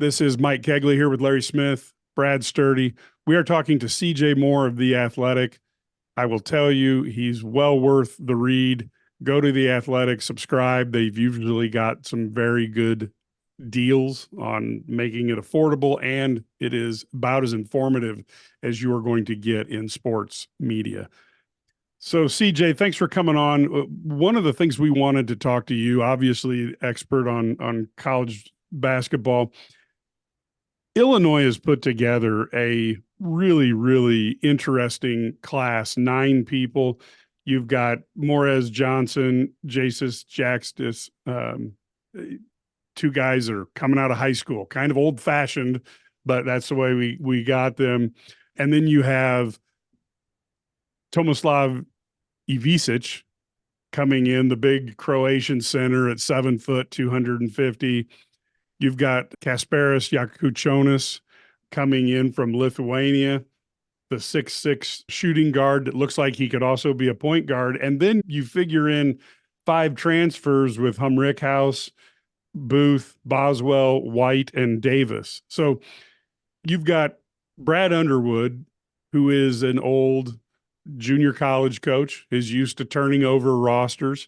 This is Mike Kegley here with Larry Smith, Brad Sturdy. We are talking to CJ Moore of The Athletic. I will tell you, he's well worth the read. Go to The Athletic, subscribe. They've usually got some very good deals on making it affordable, and it is about as informative as you are going to get in sports media. So, CJ, thanks for coming on. One of the things we wanted to talk to you, obviously expert on college basketball. Illinois has put together a really, really interesting class, 9 people. You've got Morez Johnson, Jasis Jaxtis, 2 guys that are coming out of high school, kind of old fashioned, but that's the way we got them. And then you have Tomislav Ivisic coming in, the big Croatian center at 7 foot, 250. You've got Kasparas Jakučionis coming in from Lithuania, the 6'6" shooting guard that looks like he could also be a point guard. And then you figure in 5 transfers with Humrickhouse, Booth, Boswell, White, and Davis. So you've got Brad Underwood, who is an old junior college coach, is used to turning over rosters.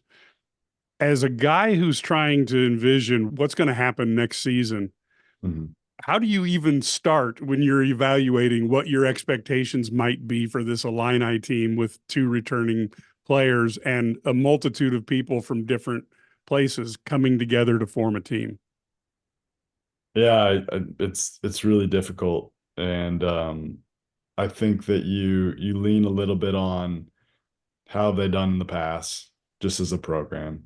As a guy who's trying to envision what's going to happen next season, how do you even start when you're evaluating what your expectations might be for this Illini team with 2 returning players and a multitude of people from different places coming together to form a team? Yeah, it's really difficult, and I think that you lean a little bit on how have they done in the past, just as a program,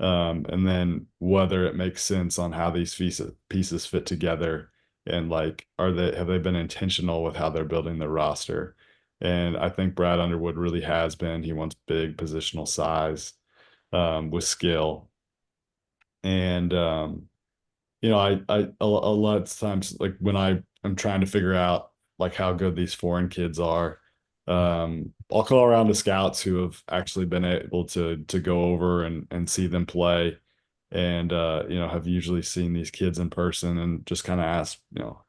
and then whether it makes sense on how these pieces fit together, and like have they been intentional with how they're building their roster? And I think Brad Underwood really has been. He wants big positional size with skill, and a lot of times, like when I'm trying to figure out like how good these foreign kids are, I'll call around to scouts who have actually been able to go over and see them play, and have usually seen these kids in person and just kind of ask,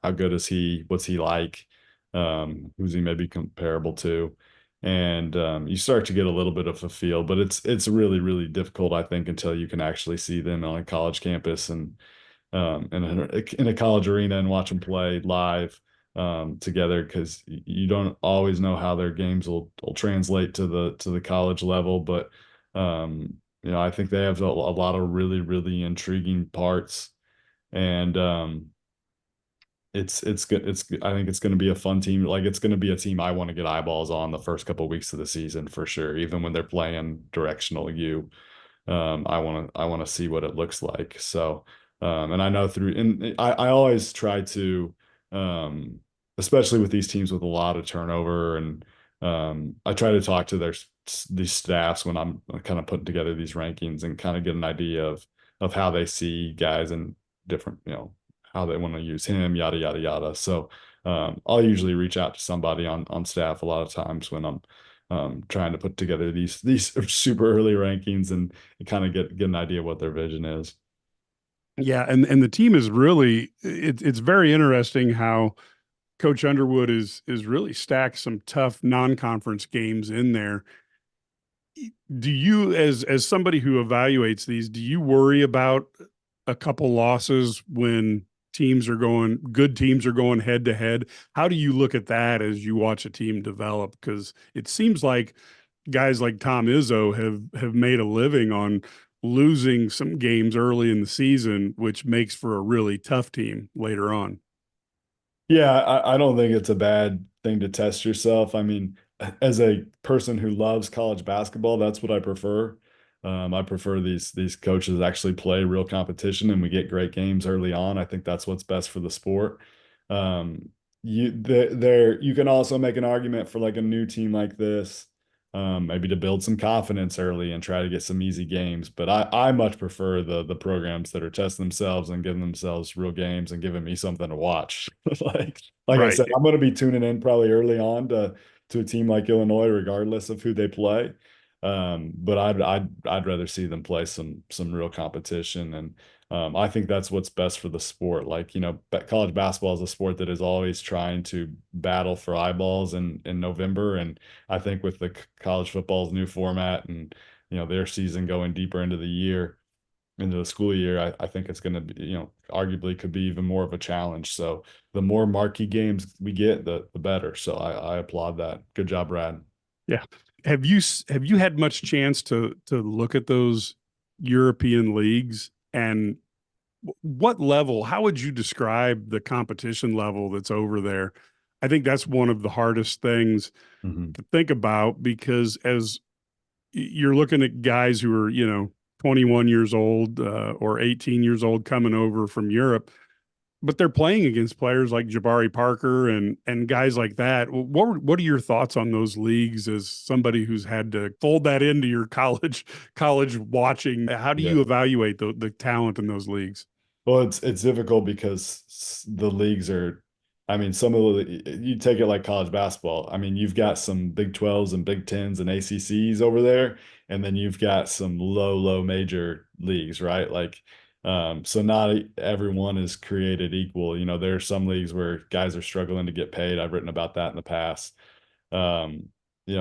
how good is he? What's he like? Who's he maybe comparable to? And you start to get a little bit of a feel, but it's really, really difficult, I think, until you can actually see them on a college campus and in a college arena and watch them play live together, because you don't always know how their games will translate to the college level. But I think they have a lot of really, really intriguing parts, and it's good. I think it's going to be a fun team. Like, it's going to be a team I want to get eyeballs on the first couple of weeks of the season for sure. Even when they're playing directional U, I want to see what it looks like. So, and I know and I always try to, especially with these teams with a lot of turnover, and I try to talk to these staffs when I'm kind of putting together these rankings, and kind of get an idea of how they see guys and different, how they want to use him, yada yada yada. So I'll usually reach out to somebody on staff a lot of times when I'm trying to put together these super early rankings, and kind of get an idea of what their vision is. Yeah, and the team is really it's very interesting how Coach Underwood is really stacked some tough non-conference games in there. Do you, as somebody who evaluates these, do you worry about a couple losses when good teams are going head to head? How do you look at that as you watch a team develop? Because it seems like guys like Tom Izzo have made a living on losing some games early in the season, which makes for a really tough team later on. Yeah, I don't think it's a bad thing to test yourself. I mean, as a person who loves college basketball, that's what I prefer. I prefer these coaches actually play real competition, and we get great games early on. I think that's what's best for the sport. You can also make an argument for like a new team like this, maybe to build some confidence early and try to get some easy games. But I much prefer the programs that are testing themselves and giving themselves real games and giving me something to watch. Like I Right. said, I'm going to be tuning in probably early on to a team like Illinois, regardless of who they play. But I'd rather see them play some real competition, and I think that's what's best for the sport. Like, college basketball is a sport that is always trying to battle for eyeballs in November, and I think with the college football's new format and their season going deeper into the year, into the school year, I think it's going to be, arguably could be even more of a challenge. So the more marquee games we get, the better. So I applaud that. Good job, Brad. Yeah. Have you had much chance to look at those European leagues, and what level, how would you describe the competition level that's over there? I think that's one of the hardest things Mhm. to think about, because as you're looking at guys who are, 21 years old or 18 years old coming over from Europe, but they're playing against players like Jabari Parker and guys like that. What are your thoughts on those leagues as somebody who's had to fold that into your college watching? How do Yeah. you evaluate the talent in those leagues? Well, it's difficult because the leagues are, I mean, some of you take it like college basketball. I mean, you've got some Big 12s and Big 10s and ACCs over there, and then you've got some low major leagues, right? Like, so not everyone is created equal. There are some leagues where guys are struggling to get paid. I've written about that in the past. Um,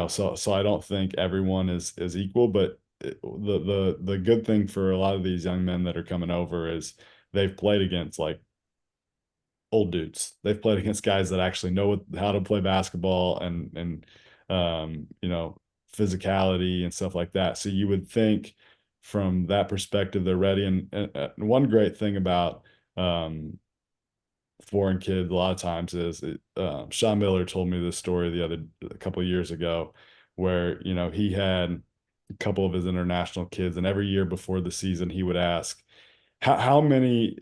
so I don't think everyone is equal, but the good thing for a lot of these young men that are coming over is they've played against like old dudes. They've played against guys that actually know how to play basketball and physicality and stuff like that. So you would think from that perspective they're ready. And one great thing about foreign kids a lot of times is Sean Miller told me this story a couple of years ago where he had a couple of his international kids, and every year before the season he would ask how many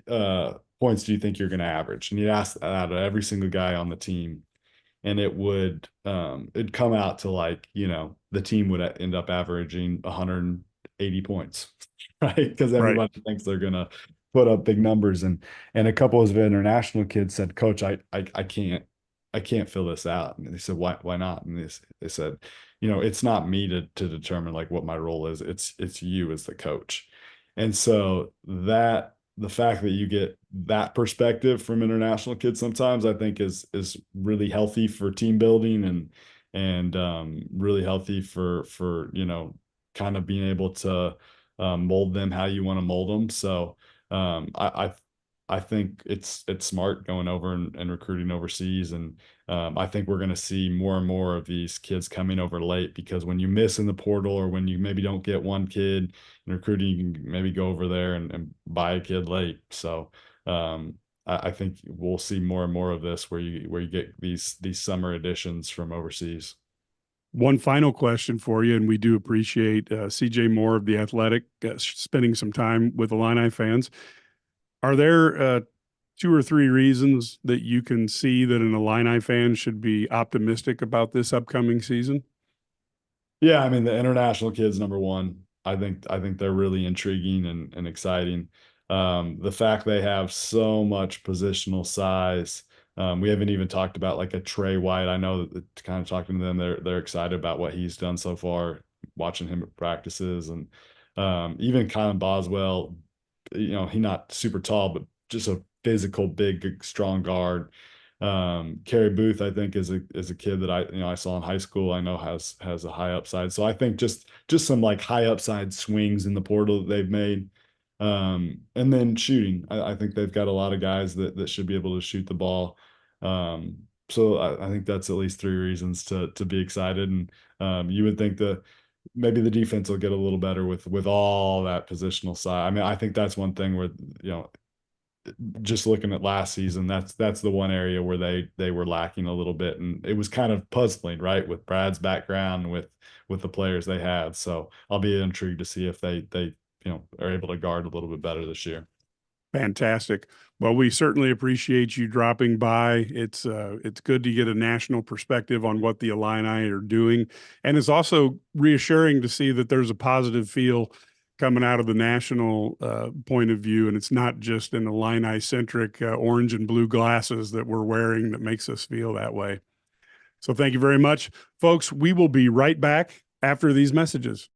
points do you think you're going to average? And he'd ask that out of every single guy on the team. And it'd come out to like, the team would end up averaging 180 points, right? Because Right. everybody thinks they're going to put up big numbers. And a couple of his international kids said, Coach, I can't fill this out. And they said, why not? And they said, it's not me to determine like what my role is. It's you as the coach. And so the fact that you get that perspective from international kids sometimes I think is really healthy for team building and really healthy for kind of being able to mold them how you want to mold them. So I think it's smart going over and recruiting overseas, and I think we're going to see more and more of these kids coming over late, because when you miss in the portal or when you maybe don't get one kid in recruiting, you can maybe go over there and buy a kid late. So I think we'll see more and more of this where you get these summer additions from overseas. One final question for you, and we do appreciate CJ Moore of The Athletic spending some time with Illini fans. Are there two or three reasons that you can see that an Illini fan should be optimistic about this upcoming season? Yeah, I mean the international kids, number one. I think they're really intriguing and exciting. The fact they have so much positional size. We haven't even talked about like a Trey White. I know that kind of talking to them, they're excited about what he's done so far, watching him at practices, and even Colin Boswell. He's not super tall, but just a physical, big, strong guard. Kerry Booth, I think, is a kid that I saw in high school. I know has a high upside. So I think just some like high upside swings in the portal that they've made. And then shooting. I think they've got a lot of guys that should be able to shoot the ball. So I think that's at least three reasons to be excited. And you would think that maybe the defense will get a little better with all that positional side. I mean, I think that's one thing where just looking at last season, that's the one area where they were lacking a little bit, and it was kind of puzzling, right, with Brad's background with the players they had. So I'll be intrigued to see if they are able to guard a little bit better this year. Fantastic. Well, we certainly appreciate you dropping by. It's good to get a national perspective on what the Illini are doing, and it's also reassuring to see that there's a positive feel coming out of the national point of view, and it's not just an Illini-centric orange and blue glasses that we're wearing that makes us feel that way. So thank you very much, folks. We will be right back after these messages.